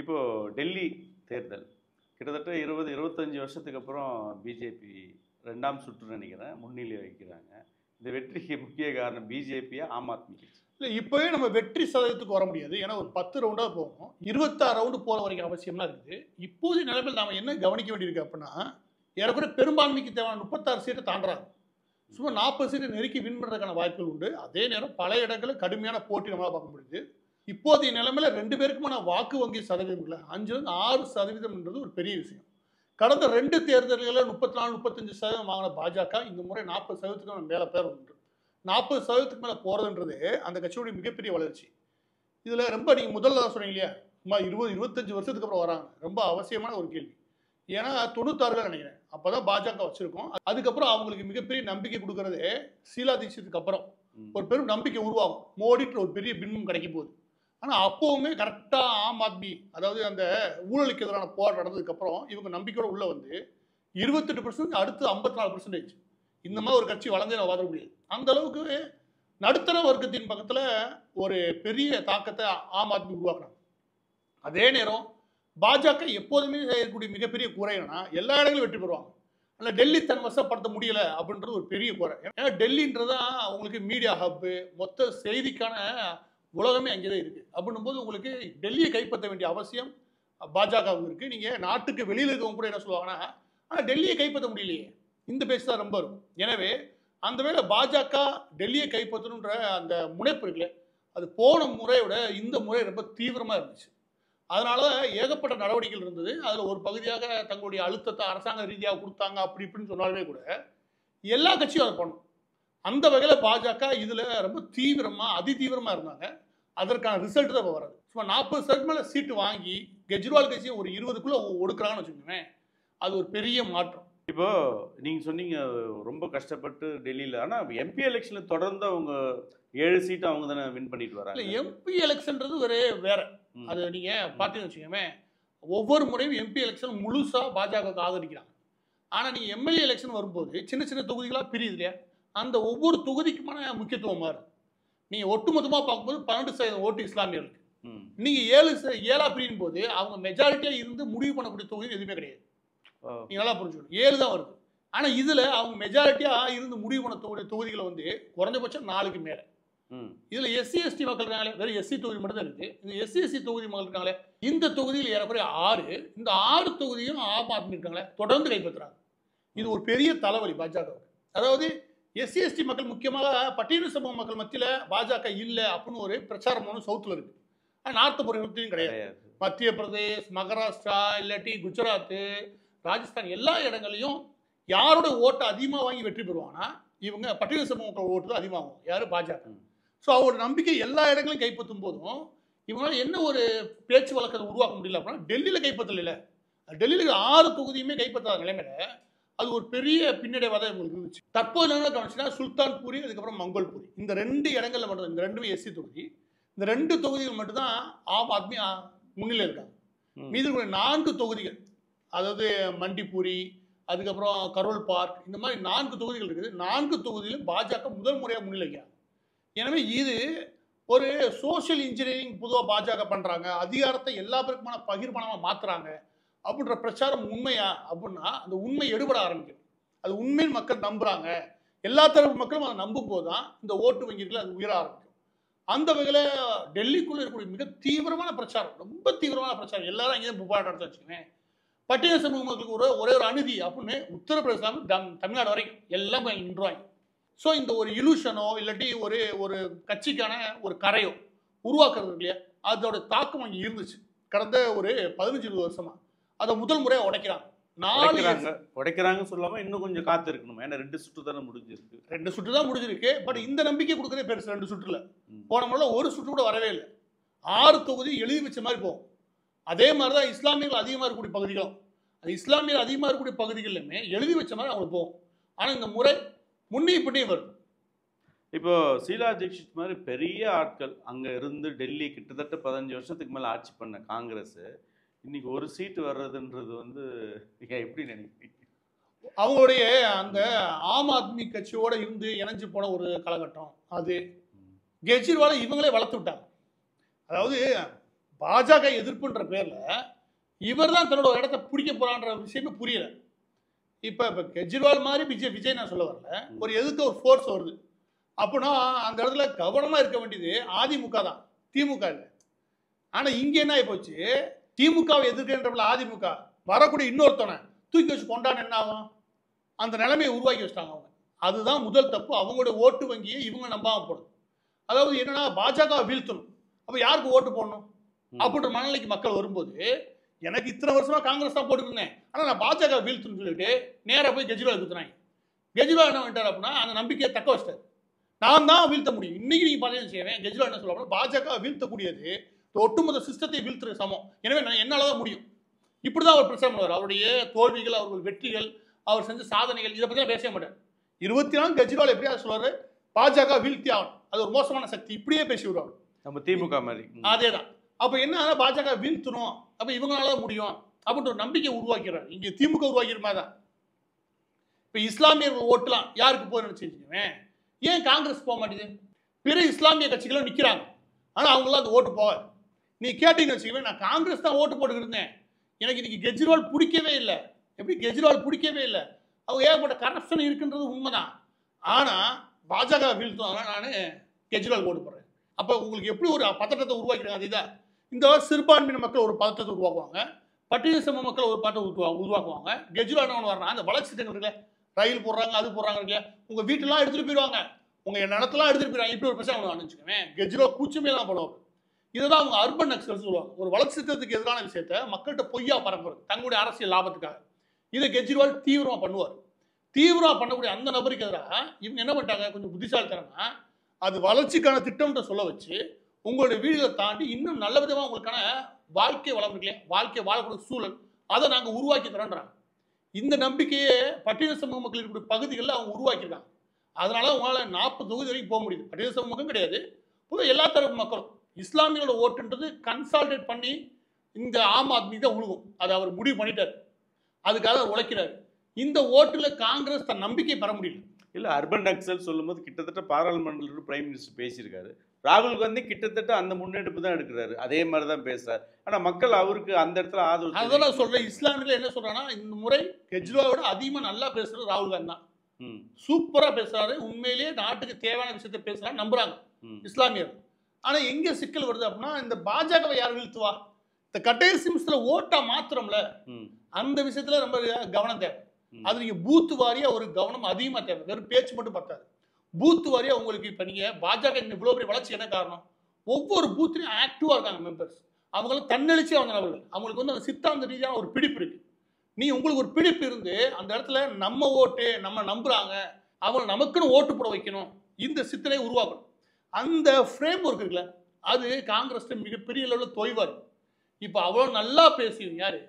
இப்போ டெல்லி தேர்தல் கிட்டத்தட்ட 20-25 வருஷத்துக்கு அப்புறம் பிஜேபி 2ஆம் சுற்று நினைக்கிறேன் முன்னிலை வைக்கிறாங்க. இந்த வெற்றிக்கு முக்கிய காரணம் பிஜேபியா ஆம் ஆத்மி கட்சி? இல்லை, இப்போவே நம்ம வெற்றி சதவீதத்துக்கு வர முடியாது. ஏன்னா ஒரு 10 ரவுண்டாக போகணும். 26 ரவுண்டு போகிற வரைக்கும் அவசியம்லாம் இருக்குது. இப்போதைய நிலைமையில் நாம் என்ன கவனிக்க வேண்டியிருக்கு அப்படின்னா, ஏறக்குறைய பெரும்பான்மைக்கு தேவையான 36 சீட்டை தாண்டுறாங்க. சும்மா 40 சீட்டை நெருக்கி வின் பண்ணுறதுக்கான வாய்ப்புகள் உண்டு. அதே நேரம் பல இடங்களில் கடுமையான போட்டி நம்மளால் பார்க்க முடியுது. இப்போதைய நிலைமையில் 2 பேருக்குமான வாக்கு வங்கி சதவீதம் இல்லை, 5-6% ஒரு பெரிய விஷயம். கடந்த 2 தேர்தல்களில் 34-35% வாங்கின பாஜக இந்த முறை 40% மேலே பேர் உண்டு. 40% மேலே போகிறதுன்றது அந்த கட்சியோடைய மிகப்பெரிய வளர்ச்சி. இதில் ரொம்ப நீங்கள் முதல்ல தான் சொன்னீங்க இல்லையா, 20-25 வருஷத்துக்கு அப்புறம் வராங்க. ரொம்ப அவசியமான ஒரு கேள்வி. ஏன்னா 96 நினைக்கிறேன் அப்போ தான் பாஜக வச்சுருக்கோம். அதுக்கப்புறம் அவங்களுக்கு மிகப்பெரிய நம்பிக்கை கொடுக்கறது ஷீலா தீட்சித்துக்கு அப்புறம் ஒரு பெரும் நம்பிக்கை உருவாகும். மோடிட்டு ஒரு பெரிய பின்பம் கிடைக்க போகுது. ஆனால் அப்போவுமே கரெக்டாக ஆம் ஆத்மி, அதாவது அந்த ஊழலுக்கு எதிரான போர் நடந்ததுக்கப்புறம் இவங்க நம்பிக்கையோடு உள்ளே வந்து 28%, அடுத்து 54%. இந்த மாதிரி ஒரு கட்சி வளர்ந்தே நான் வாத முடியாது. அந்த அளவுக்கு நடுத்தர வர்க்கத்தின் பக்கத்தில் ஒரு பெரிய தாக்கத்தை ஆம் ஆத்மி உருவாக்குறாங்க. அதே நேரம் பாஜக எப்போதுமே செய்யக்கூடிய மிகப்பெரிய குறை என்னன்னா, எல்லா இடங்களும் வெற்றி பெறுவாங்க. ஆனால் டெல்லி தன் வசப்படுத்த முடியலை அப்படின்றது ஒரு பெரிய குறை. ஏன்னா டெல்லின்றதான் உங்களுக்கு மீடியா ஹப்பு, மொத்த செய்திக்கான உலகமே அங்கே தான் இருக்குது. அப்படின்னும் போது உங்களுக்கு டெல்லியை கைப்பற்ற வேண்டிய அவசியம் பாஜகவுக்கு இருக்குது. நீங்கள் நாட்டுக்கு வெளியில் இருக்கவங்க கூட என்ன சொல்லுவாங்கன்னா, ஆனால் டெல்லியை கைப்பற்ற முடியலையே, இந்த பேச்சு தான் ரொம்ப இருக்கும். எனவே அந்த வேளை பாஜக டெல்லியை கைப்பற்றணுன்ற அந்த முனைப்பு இருக்குல்ல, அது போன முறையோட இந்த முறை ரொம்ப தீவிரமாக இருந்துச்சு. அதனால ஏகப்பட்ட நடவடிக்கைகள் இருந்தது. அதில் ஒரு பகுதியாக தங்களுடைய அழுத்தத்தை அரசாங்க ரீதியாக கொடுத்தாங்க. அப்படி இப்படின்னு சொன்னாலுமே கூட எல்லா கட்சியும் அதை பண்ணும். அந்த வகையில் பாஜக இதில் ரொம்ப தீவிரமாக அதிதீவிரமாக இருந்தாங்க. அதற்கான ரிசல்ட் தான் இப்போ வராது. சும்மா 40% மேலே சீட்டு வாங்கி கெஜ்ரிவால் கட்சியை ஒரு 20க்குள்ளே ஒடுக்குறாங்கன்னு வச்சுக்கோங்க, அது ஒரு பெரிய மாற்றம். இப்போ நீங்க சொன்னீங்க ரொம்ப கஷ்டப்பட்டு டெல்லியில், ஆனால் எம்பி எலெக்ஷனில் தொடர்ந்து அவங்க 7 சீட்டு அவங்க தானே வின் பண்ணிட்டு வராங்க. இல்லை, எம்பி எலெக்ஷன்றது வேற. அது நீங்கள் பார்த்தீங்கன்னு வச்சுக்கோங்க, ஒவ்வொரு முறையும் எம்பி எலெக்ஷன் முழுசாக பாஜகவுக்கு ஆதரிக்கிறாங்க. ஆனால் நீங்கள் எம்எல்ஏ எலெக்ஷன் வரும்போது சின்ன சின்ன தொகுதிகளாக பிரியுது இல்லையா, அந்த ஒவ்வொரு தொகுதிக்குமான முக்கியத்துவம் மாறும். நீங்கள் ஒட்டுமொத்தமாக பார்க்கும்போது 12% ஓட்டு இஸ்லாமியர்களுக்கு. நீங்கள் 7 பிரியும் போது அவங்க மெஜாரிட்டியாக இருந்து முடிவு பண்ணக்கூடிய தொகுதி எதுவுமே கிடையாது. நீங்கள் நல்லா புரிஞ்சுக்கணும், 7 தான் வருது. ஆனால் இதில் அவங்க மெஜாரிட்டியாக இருந்து முடிவு பண்ணக்கூடிய தொகுதிகளை வந்து குறைஞ்சபட்சம் 4க்கு மேலே. இதில் எஸ்சி எஸ்டி மக்கள் இருக்காங்களே, வெறும் எஸ்சி தொகுதி மட்டும் தான் இருக்குது. இந்த எஸ்சி எஸ்சி தொகுதி மக்கள் இருக்காங்களே, இந்த தொகுதியில் ஏறக்குறைய 6, இந்த 6 தொகுதியும் ஆம் ஆத்மி இருக்காங்களே தொடர்ந்து கைப்பற்றுறாங்க. இது ஒரு பெரிய தலைவலி பாஜகவுக்கு. அதாவது எஸ்சி எஸ்டி மக்கள், முக்கியமாக பட்டியல் சமூக மக்கள் மத்தியில் பாஜக இல்லை அப்படின்னு ஒரு பிரச்சாரம் ஒன்று சவுத்தில் இருக்குது. ஆனால் நார்த்து பொறுத்தையும் கிடையாது. மத்திய பிரதேஷ், மகாராஷ்டிரா, இல்லாட்டி குஜராத்து, ராஜஸ்தான், எல்லா இடங்களையும் யாரோட ஓட்டை அதிகமாக வாங்கி வெற்றி பெறுவாங்கன்னா இவங்க பட்டியல் சமூக மக்கள் ஓட்டு தான் அதிகமாகும். யார்? பாஜக. ஸோ அவரோட நம்பிக்கை எல்லா இடங்களையும் கைப்பற்றும் போதும் இவங்களால என்ன ஒரு பேச்சு வழக்கத்தை உருவாக்க முடியல அப்படின்னா, டெல்லியில் கைப்பற்றல. டெல்லியில் 6 தொகுதியுமே கைப்பற்றாத நிலைமையில அது ஒரு பெரிய பின்னடைவாக தான் இவங்களுக்கு இருந்துச்சு. தற்போது என்ன கவனிச்சுன்னா, சுல்தான்பூரி, அதுக்கப்புறம் மங்கோல்பூரி, இந்த 2 இடங்கள்ல மட்டும், இந்த 2மே எஸ்சி தொகுதி, இந்த 2 தொகுதிகள் மட்டும்தான் ஆம் ஆத்மி முன்னிலை இருக்காங்க. மீது 4 தொகுதிகள், அதாவது மண்டிப்பூரி, அதுக்கப்புறம் கரோல் பார்க், இந்த மாதிரி 4 தொகுதிகள் இருக்குது. 4 தொகுதியிலும் பாஜக முதல் முறையாக முன்னிலைக்கிறாங்க. எனவே இது ஒரு சோஷியல் இன்ஜினியரிங் பொதுவாக பாஜக பண்ணுறாங்க, அதிகாரத்தை எல்லா பேருக்குமான பகிர்மானமாக மாற்றுறாங்க அப்படின்ற பிரச்சாரம் உண்மையா அப்படின்னா அந்த உண்மை எடுபட ஆரம்பிக்கும். அது உண்மையின் மக்கள் நம்புகிறாங்க. எல்லா தரப்பு மக்களும் அதை நம்பும் போது தான் இந்த ஓட்டு வங்கிகள் அது உயர ஆரம்பிக்கும். அந்த வகையில் டெல்லிக்குள்ளே இருக்கக்கூடிய மிக தீவிரமான பிரச்சாரம், ரொம்ப தீவிரமான பிரச்சாரம், எல்லாரும் அங்கேயும் போராட்டம் நடத்த வச்சுக்கோங்க. பட்டியல் சமூக மக்களுக்கு ஒரே ஒரு அநீதி அப்படின்னு உத்தரப்பிரதேசம், தமிழ்நாடு வரைக்கும் எல்லாம் நின்றுவாங்க. ஸோ இந்த ஒரு இலூஷனோ இல்லாட்டி ஒரு கட்சிக்கான ஒரு கரையோ உருவாக்குறது இல்லையா, அதோட தாக்கம் அங்கே இருந்துச்சு கடந்த ஒரு 15-20 வருஷமா. அதை முதல் முறையாக உடைக்கிறாங்க சொல்லாமல் இன்னும் கொஞ்சம் காத்து இருக்கணும். ஏன்னா 2 சுற்று தானே முடிஞ்சிருக்கு. 2 சுற்று தான் முடிஞ்சிருக்கு. பட் இந்த நம்பிக்கை கொடுக்குறதே பெருசு. 2 சுற்றுல போன முறை ஒரு சுற்று கூட வரவே இல்லை. 6 தொகுதி எழுதி வச்ச மாதிரி போகும். அதே மாதிரி தான் இஸ்லாமியர்கள் அதிகமாக இருக்கக்கூடிய பகுதிகளும், அது இஸ்லாமியர்கள் அதிகமாக இருக்கக்கூடிய பகுதிகளிலுமே எழுதி வச்ச மாதிரி அவங்களுக்கு போகும். ஆனால் இந்த முறை முன்னே வருது. இப்போ ஷீலா தீட்சித் மாதிரி பெரிய ஆட்கள் அங்கே இருந்து டெல்லி கிட்டத்தட்ட 15 வருஷத்துக்கு மேலே ஆட்சி பண்ண காங்கிரஸ் இன்னைக்கு ஒரு சீட்டு வர்றதுன்றது வந்து எப்படி நினைக்கிறீங்க? அவங்களுடைய அந்த ஆம் ஆத்மி கட்சியோட இருந்து இணைஞ்சு போன ஒரு காலகட்டம் அது. கெஜ்ரிவாலை இவங்களே வளர்த்து விட்டாங்க. அதாவது பாஜக எதிர்ப்புன்ற பேர்ல இவர் தான் தன்னோட ஒரு இடத்த பிடிக்க போறான்ற விஷயமே புரியல. இப்ப கெஜ்ரிவால் மாதிரி விஜய் நான் சொல்ல வரல. ஒரு எதுக்கு ஒரு ஃபோர்ஸ் வருது அப்படின்னா அந்த இடத்துல கவனமா இருக்க வேண்டியது அதிமுக தான், திமுக இல்லை. ஆனா இங்க என்ன ஆகி போச்சு, திமுகவை எதிர்க்கின்றவங்கள அதிமுக வரக்கூடிய இன்னொருத்தனை தூக்கி வச்சு கொண்டாட என்ன ஆகும், அந்த நிலைமையை உருவாக்கி வச்சிட்டாங்க அவங்க. அதுதான் முதல் தப்பு. அவங்களோட ஓட்டு வங்கியை இவங்க நம்பாம போடுது. அதாவது என்னன்னா பாஜக வீழ்த்தணும், அப்ப யாருக்கு ஓட்டு போடணும் அப்படின்ற மனநிலைக்கு மக்கள் வரும்போது, எனக்கு இத்தனை வருஷமா காங்கிரஸ் தான் போட்டுருந்தேன், ஆனா நான் பாஜக வீழ்த்துன்னு சொல்லிட்டு நேரா போய் கெஜ்ரிவால் குத்துறாங்க. கெஜ்ரிவால் என்ன பண்ணிட்டார் அப்படின்னா அந்த நம்பிக்கையை தக்க வச்சிட்டாரு. நான் தான் வீழ்த்த முடியும். இன்னைக்கு நீங்க பார்த்தீங்கன்னு செய்வேன், கெஜ்ரிவால் என்ன சொல்லுவாங்க, பாஜக வீழ்த்தக்கூடியது ஒட்டுமொத்த சிஸ்டத்தை வீழ்த்துற சமம், எனவே நான் என்னாலதான் முடியும். இப்படிதான் அவர் பிரச்சனை பண்ணுவார். அவருடைய தோல்விகள், அவர்கள் வெற்றிகள், அவர் செஞ்ச சாதனைகள், இதை பத்தி பேச மாட்டார். 24 கெஜ்ரிவால் எப்படியா சொல்றாரு, பாஜக வீழ்த்தி ஆகணும், அது ஒரு மோசமான சக்தி, இப்படியே பேசி விடுவாங்க. நம்ம திமுக மாதிரி. அதேதான். அப்ப என்ன பாஜக வீழ்த்தணும், அப்ப இவங்களால முடியும் அப்படின்ற ஒரு நம்பிக்கை உருவாக்கிறார். இங்க திமுக உருவாக்கிற மாதிரி தான். இப்ப இஸ்லாமியர்கள் ஓட்டுலாம் யாருக்கு போய் நினைச்சுக்கோங்க, ஏன் காங்கிரஸ் போக மாட்டேங்குது? பிற இஸ்லாமிய கட்சிகளும் நிக்கிறாங்க, ஆனா அவங்களாம் அந்த ஓட்டு போவாது. நீ கேட்டீங்கன்னு வச்சுக்கோங்க, நான் காங்கிரஸ் தான் ஓட்டு போட்டு இருந்தேன், எனக்கு இன்னைக்கு கெஜ்ரிவால் பிடிக்கவே இல்லை. எப்படி கெஜ்ரிவால் பிடிக்கவே இல்லை? அவங்க ஏகப்பட்ட கரப்ஷன் இருக்குன்றது உண்மைதான். ஆனா பாஜக வீழ்த்தும், நான் கெஜ்ரிவால் ஓட்டு போடுறேன். அப்ப உங்களுக்கு எப்படி ஒரு பதட்டத்தை உருவாக்கிறாங்க? அதுதான் இந்த சிறுபான்மையின மக்கள் ஒரு பதட்டத்தை உருவாக்குவாங்க, பட்டியல் சமூக மக்கள் ஒரு பதட்டத்தை உருவாக்குவாங்க. கெஜ்ரிவால் என்ன வரணும், அந்த வளர்ச்சி திட்டங்கள் இருக்குல்ல, ரயில் போடுறாங்க, அது போடுறாங்க இல்லையா, உங்க வீட்டெல்லாம் எடுத்துட்டு போயிடுவாங்க, உங்க நிலத்தெல்லாம் எடுத்துட்டு போயிடுவாங்க. இப்படி ஒரு பிரச்சனை அனுப்பிச்சுக்கோங்க. கெஜ்ரிவால் கூச்சமே எல்லாம் பண்ணுவாங்க. இதுதான் அவங்க அர்பன் நக்சல் சொல்லுவாங்க. ஒரு வளர்ச்சி திட்டத்துக்கு எதிரான விஷயத்த மக்கள்கிட்ட பொய்யா பரப்புறது தங்களுடைய அரசியல் லாபத்துக்காக. இதை கெஜ்ரிவால் தீவிரமா பண்ணுவார். தீவிரமா பண்ணக்கூடிய அந்த நபருக்கு எதிராக இவங்க என்ன பண்ணிட்டாங்க, கொஞ்சம் புத்திசாலித்தனமா அது வளர்ச்சிக்கான திட்டம்ன்ற சொல்ல வச்சு உங்களுடைய வீடுகளை தாண்டி இன்னும் நல்ல விதமா உங்களுக்கான வாழ்க்கை வளம் இருக்கு இல்லையா, வாழ்க்கை வாழக்கூடிய சூழல், அதை நாங்க உருவாக்கி தரோன்றாங்க. இந்த நம்பிக்கையே பட்டியல் சமூக மக்கள் இருக்கக்கூடிய பகுதிகளில் அவங்க உருவாக்கியிருக்காங்க. அதனால உங்களால 40 தொகுதி வரைக்கும் போக முடியுது. பட்டியல் சமூக மக்கள் கிடையாது, பொதுவாக எல்லா தரப்பு மக்களும். இஸ்லாமியோட ஓட்டுன்றது கன்சால்டேட் பண்ணி இந்த ஆம் ஆத்மி தான் உழுகும், அதை அவர் முடிவு பண்ணிட்டார். அதுக்காக அவர் உழைக்கிறார். இந்த ஓட்டுல காங்கிரஸ் தன் நம்பிக்கை பெற முடியல. இல்லை, அர்பன் நக்சல் சொல்லும்போது கிட்டத்தட்ட பாராளுமன்றத்தில் பிரைம் மினிஸ்டர் பேசியிருக்காரு. ராகுல் காந்தி கிட்டத்தட்ட அந்த முன்னெடுப்பு தான் எடுக்கிறாரு, அதே மாதிரி தான் பேசுறாரு. ஆனால் மக்கள் அவருக்கு அந்த இடத்துல ஆதரவு. அதான் நான் சொல்றேன், இஸ்லாமியில் என்ன சொல்றாங்கன்னா இந்த முறை கெஜ்ரிவாலோட அதிகமாக நல்லா பேசுறது ராகுல் காந்தி தான். சூப்பரா பேசுறாரு, உண்மையிலேயே நாட்டுக்கு தேவையான விஷயத்த பேசுறாரு, நம்புறாங்க இஸ்லாமியர். ஆனா எங்க சிக்கல் வருது அப்படின்னா, இந்த பாஜகவை யார் வீழ்த்துவா, இந்த கடைசி நிமிஷத்துல ஓட்டா மாத்திரம்ல, அந்த விஷயத்துல ரொம்ப கவனம் தேவை. அது நீங்க பூத்து வாரியா ஒரு கவனம் அதிகமா தேவை, வெறும் பேச்சு மட்டும் பத்தாது. பூத்து வாரியா உங்களுக்கு இப்ப நீங்க பாஜக இவ்வளவு பெரிய வளர்ச்சி என்ன காரணம், ஒவ்வொரு பூத்லயும் ஆக்டிவா இருக்காங்க மெம்பர்ஸ், அவங்களும் தன்னெழுச்சியா வந்தவர்கள், அவங்களுக்கு வந்து அந்த சித்தாந்த ரீதியான ஒரு பிடிப்பு இருக்கு. நீ உங்களுக்கு ஒரு பிடிப்பு இருந்து அந்த இடத்துல நம்ம ஓட்டு நம்ம நம்புறாங்க, அவங்க நமக்குன்னு ஓட்டு போட வைக்கணும், இந்த சித்தனை உருவாக்கணும். அந்த ஃப்ரேம் ஒர்க் இருக்குல்ல, அது காங்கிரஸ் மிகப்பெரிய அளவில் தொய்வார். இப்போ அவ்வளோ நல்லா பேசியும் யாரு,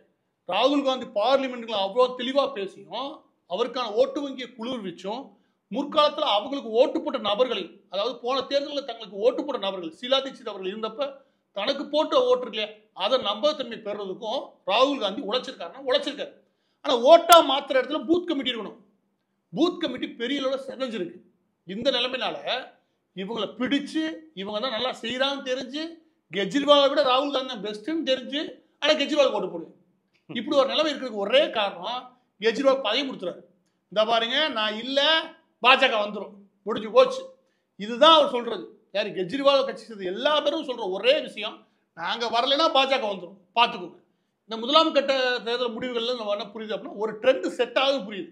ராகுல் காந்தி பார்லிமெண்ட்ல அவ்வளோ தெளிவாக பேசியும் அவருக்கான ஓட்டு வங்கியை குளிர்விச்சும் முற்காலத்தில் அவங்களுக்கு ஓட்டு போட்ட நபர்களையும், அதாவது போன தேர்தலில் தங்களுக்கு ஓட்டு போட்ட நபர்கள் ஷீலா தீட்சித் அவர்கள் இருந்தப்ப தனக்கு போட்ட ஓட்டு இல்லையா, அதை நம்பகத்தன்மை பெறுறதுக்கும் ராகுல் காந்தி உழைச்சிருக்காரு. ஆனால் ஓட்டா மாத்திர இடத்துல பூத் கமிட்டி இருக்கணும். பூத் கமிட்டி பெரிய அளவில் செஞ்சிருக்கு. இந்த நிலைமையினால இவங்களை பிடிச்சு இவங்க தான் நல்லா செய்யறான்னு தெரிஞ்சு, கெஜ்ரிவாலை விட ராகுல் காந்தி தான் பெஸ்ட்னு தெரிஞ்சு, ஆனால் கெஜ்ரிவால் ஓட்டு போடுது. இப்படி ஒரு நிலைமை இருக்கிறதுக்கு ஒரே காரணம், கெஜ்ரிவால் பதவி கொடுத்துறாரு. இந்த பாருங்க, நான் இல்லை பாஜக வந்துடும், முடிஞ்சு போச்சு. இதுதான் அவர் சொல்றது. யாரு, கெஜ்ரிவால் கட்சி சேர்ந்த எல்லா பேரும் சொல்ற ஒரே விஷயம், நாங்க வரலைன்னா பாஜக வந்துடும், பார்த்துக்கோங்க. இந்த முதலாம் கட்ட தேர்தல் முடிவுகள்ல நம்ம என்ன புரியுது அப்படின்னா, ஒரு ட்ரெண்ட் செட் ஆகுது புரியுது.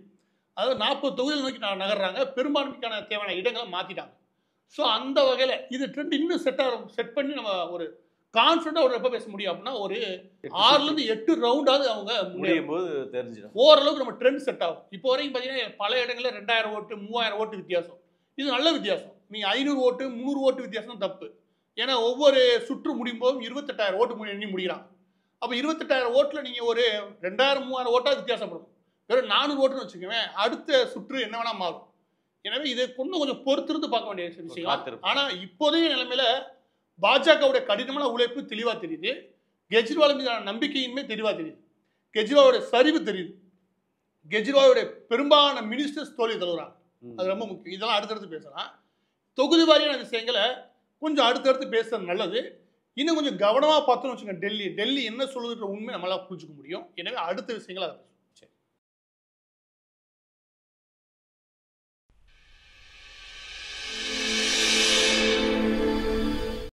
அதாவது 40 தொகுதிகள் நோக்கி நகர்றாங்க, பெரும்பான்மைக்கான தேவையான இடங்களை மாத்திட்டாங்க. ஸோ அந்த வகையில் இது ட்ரெண்ட் இன்னும் செட் பண்ணி நம்ம ஒரு கான்ஃபிடண்டாக ஒரு எப்போ பேச முடியும் அப்படின்னா, ஒரு 6லேருந்து 8 ரவுண்டாவது அவங்க முடியும் போது தெரிஞ்சிடும், ஓரளவுக்கு நம்ம ட்ரெண்ட் செட் ஆகும். இப்போ வரைக்கும் பார்த்தீங்கன்னா பல இடங்களில் 2000 ஓட்டு 3000 ஓட்டு வித்தியாசம், இது நல்ல வித்தியாசம். நீங்கள் 500 ஓட்டு 300 ஓட்டு வித்தியாசம் தப்பு. ஏன்னா ஒவ்வொரு சுற்று முடியும் போதும் 28,000 ஓட்டு எண்ணி முடிகிறாங்க. அப்போ 28,000 ஓட்டில் நீங்கள் ஒரு 2000-3000 ஓட்டாக வித்தியாசப்படும். வெறும் 400 ஓட்டுன்னு வச்சுக்கோங்க, அடுத்த சுற்று என்ன வேணால் மாறும். எனவே இதை கொஞ்சம் பொறுத்திருந்து பார்க்க வேண்டிய விஷயம். ஆனால் இப்போதைய நிலைமையில பாஜகவுடைய கடினமான உழைப்பு தெளிவாக தெரியுது, கெஜ்ரிவால் மீதான நம்பிக்கையின்மை தெளிவாக தெரியுது, கெஜ்ரிவாலுடைய சரிவு தெரியுது, கெஜ்ரிவாலுடைய பெரும்பாலான மினிஸ்டர்ஸ் தோல்வி தருகிறாங்க. அது ரொம்ப முக்கியம். இதெல்லாம் அடுத்தடுத்து பேசலாம். தொகுதி வாரியான விஷயங்களை கொஞ்சம் அடுத்தடுத்து பேசுறது நல்லது. இன்னும் கொஞ்சம் கவனமா பார்த்தோம்னு வச்சுக்கோங்க, டெல்லி என்ன சொல்லுதுன்ற உண்மை நம்மளால புரிஞ்சுக்க முடியும். எனவே அடுத்த விஷயங்களை